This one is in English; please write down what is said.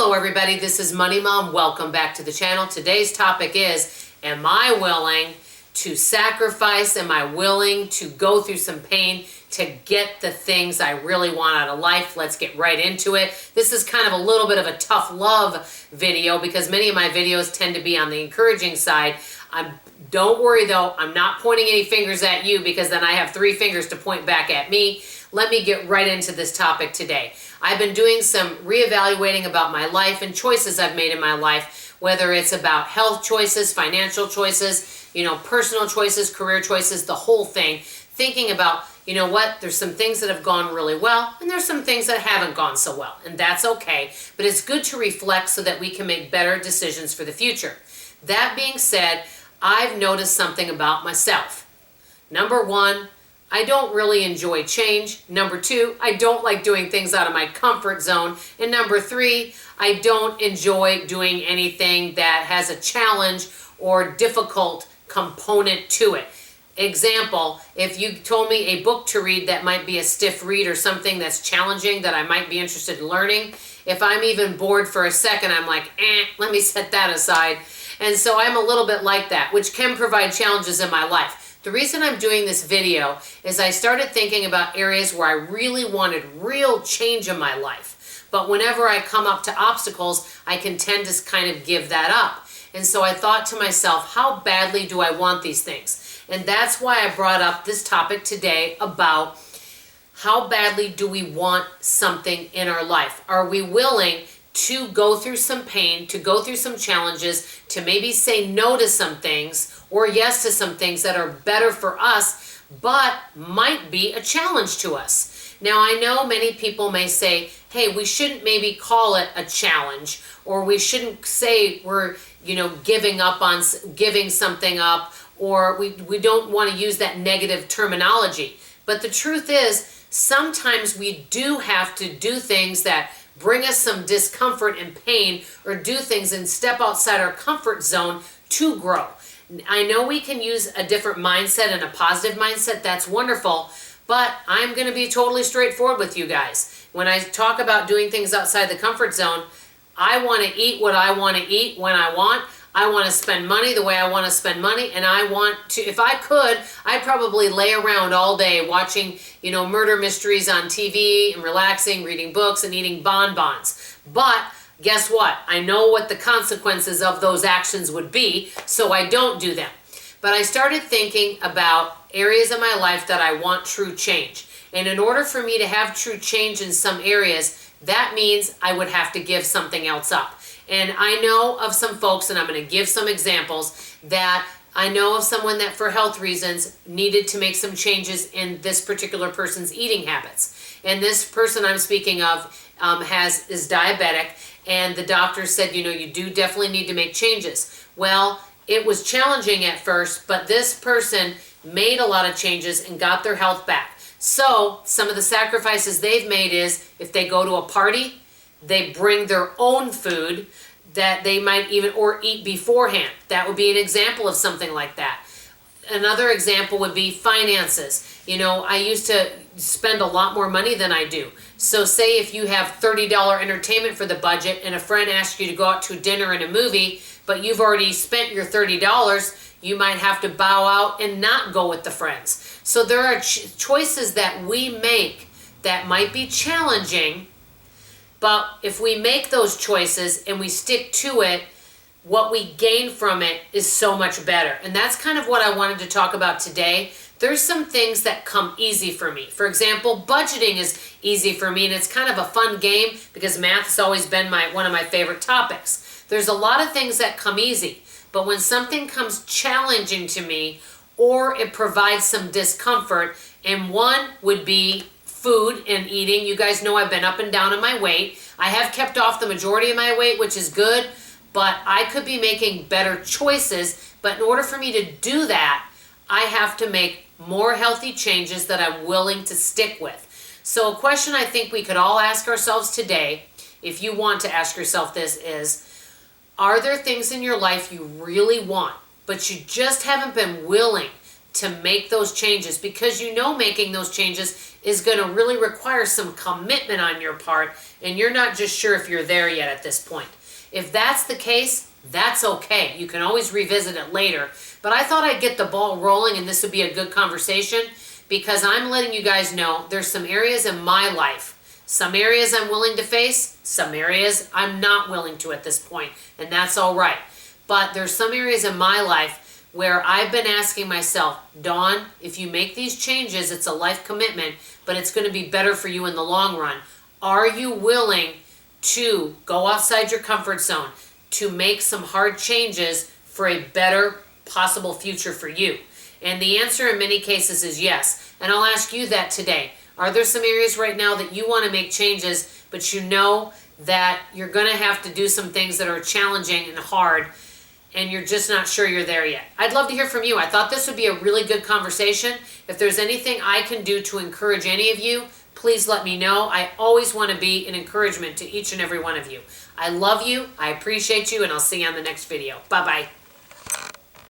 Hello everybody, this is Money Mom. Welcome back to the channel. Today's topic is, am I willing to sacrifice? Am I willing to go through some pain to get the things I really want out of life? Let's get right into it. This is kind of a little bit of a tough love video because many of my videos tend to be on the encouraging side. Don't worry though, I'm not pointing any fingers at you because then I have 3 fingers to point back at me. Let me get right into this topic today. I've been doing some reevaluating about my life and choices I've made in my life, whether it's about health choices, financial choices, personal choices, career choices, the whole thing. Thinking about, there's some things that have gone really well and there's some things that haven't gone so well, and that's okay. But it's good to reflect so that we can make better decisions for the future. That being said, I've noticed something about myself. Number 1, I don't really enjoy change. Number 2, I don't like doing things out of my comfort zone. And number 3, I don't enjoy doing anything that has a challenge or difficult component to it. Example, if you told me a book to read that might be a stiff read or something that's challenging that I might be interested in learning, if I'm even bored for a second, I'm like, let me set that aside. And so I'm a little bit like that, which can provide challenges in my life. The reason I'm doing this video is I started thinking about areas where I really wanted real change in my life. But whenever I come up to obstacles, I can tend to kind of give that up. And so I thought to myself, how badly do I want these things? And that's why I brought up this topic today about how badly do we want something in our life? Are we willing to go through some pain, to go through some challenges, to maybe say no to some things or yes to some things that are better for us, but might be a challenge to us? Now, I know many people may say, hey, we shouldn't maybe call it a challenge, or we shouldn't say we're, giving up on giving something up, or we don't want to use that negative terminology. But the truth is, sometimes we do have to do things that bring us some discomfort and pain, or do things and step outside our comfort zone to grow. I know we can use a different mindset and a positive mindset. That's wonderful. But I'm going to be totally straightforward with you guys. When I talk about doing things outside the comfort zone, I want to eat what I want to eat when I want. I want to spend money the way I want to spend money, and I want to, if I could, I'd probably lay around all day watching, murder mysteries on TV and relaxing, reading books and eating bonbons. But guess what? I know what the consequences of those actions would be, so I don't do them. But I started thinking about areas of my life that I want true change. And in order for me to have true change in some areas, that means I would have to give something else up. And I know of some folks, and I'm going to give some examples, that I know of someone that for health reasons needed to make some changes in this particular person's eating habits. And this person I'm speaking of is diabetic, and the doctor said, you do definitely need to make changes. Well, it was challenging at first, but this person made a lot of changes and got their health back. So some of the sacrifices they've made is if they go to a party, they bring their own food that they might or eat beforehand. That would be an example of something like that. Another example would be finances. I used to spend a lot more money than I do. So say if you have $30 entertainment for the budget and a friend asks you to go out to dinner and a movie, but you've already spent your $30, you might have to bow out and not go with the friends. So there are choices that we make that might be challenging, but if we make those choices and we stick to it, what we gain from it is so much better. And that's kind of what I wanted to talk about today. There's some things that come easy for me. For example, budgeting is easy for me, and it's kind of a fun game because math has always been one of my favorite topics. There's a lot of things that come easy, but when something comes challenging to me or it provides some discomfort, and one would be food and eating. You guys know I've been up and down in my weight. I have kept off the majority of my weight, which is good, but I could be making better choices. But in order for me to do that, I have to make more healthy changes that I'm willing to stick with. So a question I think we could all ask ourselves today, if you want to ask yourself this, is, are there things in your life you really want, but you just haven't been willing to make those changes, because you know making those changes is going to really require some commitment on your part, and you're not just sure if you're there yet at this point. If that's the case, that's okay. You can always revisit it later. But I thought I'd get the ball rolling, and this would be a good conversation, because I'm letting you guys know there's some areas in my life, some areas I'm willing to face, some areas I'm not willing to at this point, and that's all right. But there's some areas in my life where I've been asking myself, Dawn, if you make these changes, it's a life commitment, but it's going to be better for you in the long run. Are you willing to go outside your comfort zone, to make some hard changes for a better possible future for you? And the answer in many cases is yes. And I'll ask you that today. Are there some areas right now that you want to make changes, but you know that you're going to have to do some things that are challenging and hard, and you're just not sure you're there yet? I'd love to hear from you. I thought this would be a really good conversation. If there's anything I can do to encourage any of you, please let me know. I always want to be an encouragement to each and every one of you. I love you, I appreciate you, and I'll see you on the next video. Bye-bye.